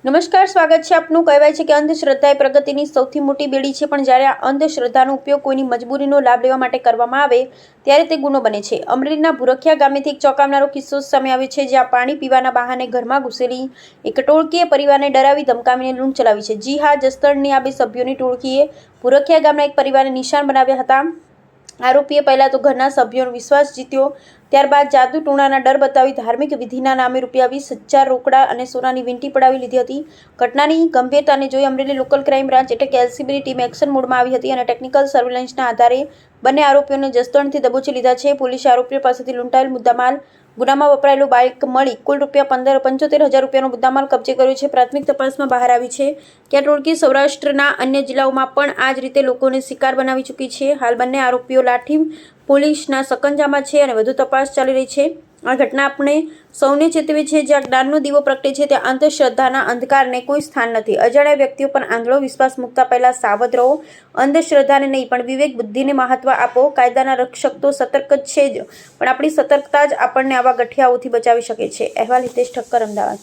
નમસ્કાર, સ્વાગત છે આપનું। કહેવાય છે કે અંધશ્રદ્ધા એ પ્રગતિની સૌથી મોટી બેડી છે, પણ જ્યારે આ અંધશ્રદ્ધાનો ઉપયોગ કોઈની મજબૂરીનો લાભ લેવા માટે કરવામાં આવે ત્યારે તે ગુનો બને છે। અમરેલીના ભુરખિયા ગામેથી એક ચોંકાવનારો કિસ્સો સામે આવ્યો છે, જ્યાં પાણી પીવાના બહાને ઘરમાં ઘૂસેલી એક ટોળકીએ પરિવારને ડરાવી ધમકાવીને લૂંટ ચલાવી છે। જી હા, જસદણની આ બે સભ્યોની ટોળકીએ ભુરખિયા ગામના એક પરિવારને નિશાન બનાવ્યા હતા। આરોપીએ પહેલા તો ઘરના સભ્યોનો વિશ્વાસ જીત્યો, ત્યારબાદ જાદુ ટૂણાના ડર બતાવી ધાર્મિક વિધિના નામે ₹20,000 રોકડા અને સોનાની વીંટી પડાવી લીધી હતી। ઘટનાની ગંભીરતાને જોઈ અમરેલી લોકલ ક્રાઇમ બ્રાન્ચ એટલે કે LCBની ટીમ એક્શન મોડમાં આવી હતી અને ટેકનિકલ સર્વેલન્સના આધારે બંને આરોપીઓને જસદણથી દબોચી લીધા છે। પોલીસે આરોપીઓ પાસેથી લૂંટાયેલ મુદ્દામાલ, ગુનામાં વપરાયેલું બાઇક મળી કુલ ₹75,000નો મુદ્દામાલ કબજે કર્યો છે। પ્રાથમિક તપાસમાં બહાર આવી છે કે આ ટોળકી સૌરાષ્ટ્રના અન્ય જિલ્લાઓમાં પણ આ જ રીતે લોકોને શિકાર બનાવી ચૂકી છે। હાલ બંને આરોપીઓ લાઠી પોલીસના સકંજામાં છે અને વધુ તપાસ ચાલી રહી છે। આ ઘટના આપણે સૌને ચેતવે છે, જ્યાં જ્ઞાનનો દીવો પ્રગટે છે ત્યાં અંધશ્રદ્ધાના અંધકારને કોઈ સ્થાન નથી। અજાણ્યા વ્યક્તિઓ પર આંધળો વિશ્વાસ મૂકતા પહેલા સાવધ રહો। અંધશ્રદ્ધાને નહીં પણ વિવેક બુદ્ધિને મહત્વ આપો। કાયદાના રક્ષક તો સતર્ક જ છે જ, પણ આપણી સતર્કતા જ આપણને આવા ગઠિયાઓથી બચાવી શકે છે। અહેવાલ હિતેશ ઠક્કર, અમદાવાદ।